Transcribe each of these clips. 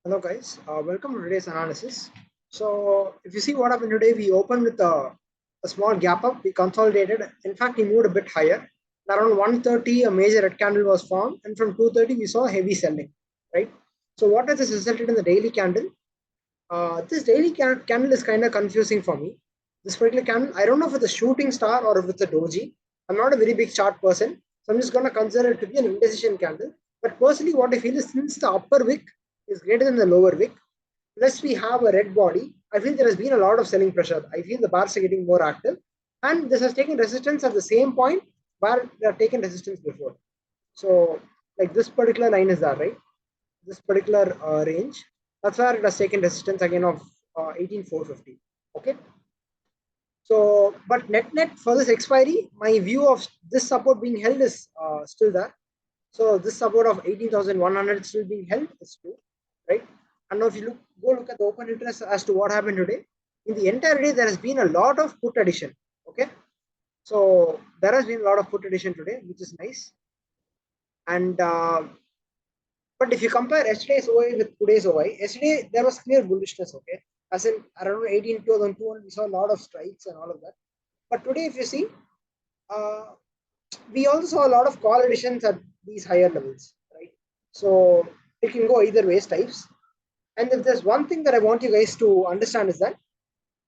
Hello guys, welcome to today's analysis. So if you see what happened today, we opened with a small gap up, we consolidated, in fact we moved a bit higher. Around 130 a major red candle was formed, and from 230 we saw heavy selling, right? So what has this resulted in the daily candle? This daily candle is kind of confusing for me. This particular candle, I don't know if it's a shooting star or if it's a doji. I'm not a very big chart person, so I'm just going to consider it to be an indecision candle. But personally, what I feel is since the upper wick is greater than the lower wick, plus we have a red body, I feel there has been a lot of selling pressure. I feel the bars are getting more active, and this has taken resistance at the same point where they have taken resistance before. So, like this particular line is there, right? This particular range, that's where it has taken resistance again of 18450. Okay. So, but net for this expiry, my view of this support being held is still there. So this support of 18,100 still being held is true, right? And now if you go look at the open interest as to what happened today, in the entire day there has been a lot of put addition. Okay, so there has been a lot of put addition today, which is nice. And but if you compare yesterday's OI with today's OI, yesterday there was clear bullishness. Okay, as in around 18,200, we saw a lot of strikes and all of that. But today, if you see, uh, we also saw a lot of call additions at these higher levels, right? So it can go either ways types. And if there's one thing that I want you guys to understand is that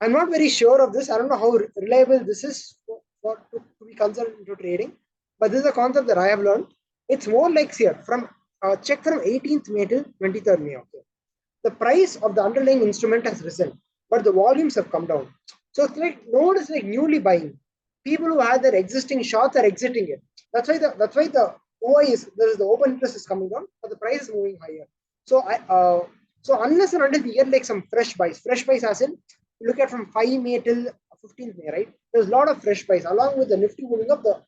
I'm not very sure of this. I don't know how reliable this is to be considered into trading, but this is a concept that I have learned. It's more like here from check from 18th May till 23rd May. Okay, the price of the underlying instrument has risen, but the volumes have come down. So it's like no one is like newly buying. People who had their existing shorts are exiting it. That's why the OI is there is the open interest is coming down, but the price is moving higher. So so unless and until we get like some fresh buys as in look at from 5 May till 15th May, right? There's a lot of fresh buys along with the Nifty moving up. The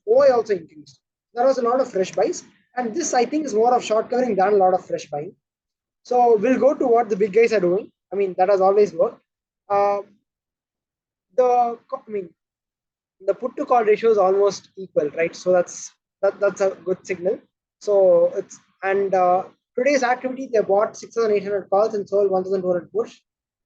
OI also increased. There was a lot of fresh buys, and this I think is more of short covering than a lot of fresh buying. So we'll go to what the big guys are doing. I mean, that has always worked. Uh, I mean, the put to call ratio is almost equal, right? So that's a good signal. So it's and today's activity they bought 6,800 calls and sold 1,200 push.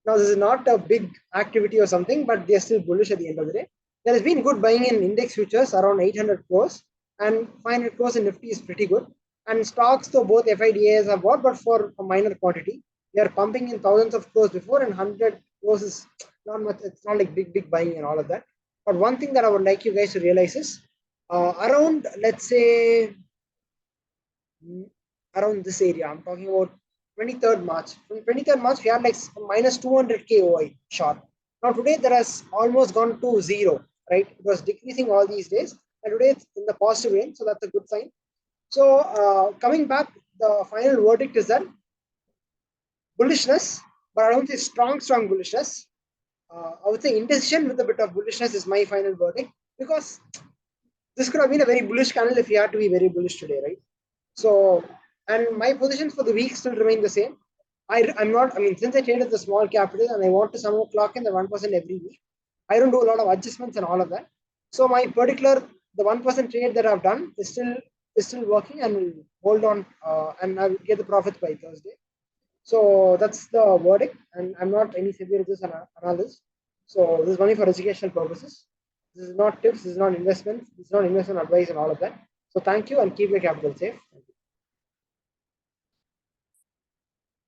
Now this is not a big activity or something, but they're still bullish at the end of the day. There has been good buying in index futures around 800 crores, and 500 crores in Nifty is pretty good. And stocks, though both FIDAs have bought, but for a minor quantity. They are pumping in thousands of crores before, and 100 crores is not much. It's not like big buying and all of that. But one thing that I would like you guys to realize is around, let's say, around this area, I'm talking about 23rd March. From 23rd March, we had like minus 200K OI short. Now, today, that has almost gone to zero, right? It was decreasing all these days. And today, it's in the positive range. So, that's a good sign. So, coming back, the final verdict is that bullishness, but I don't say strong bullishness. I would say indecision with a bit of bullishness is my final verdict, because this could have been a very bullish candle if we had to be very bullish today, right? So, and my positions for the week still remain the same. I'm not, I mean, since I traded the small capital and I want to somehow clock in the 1% every week, I don't do a lot of adjustments and all of that. So my particular, the 1% trade that I've done is still working, and will hold on, and I'll get the profits by Thursday. So that's the verdict, and I'm not any severe analyst. So this is only for educational purposes. This is not tips, this is not investment, this is not investment advice and all of that. So thank you, and keep your capital safe.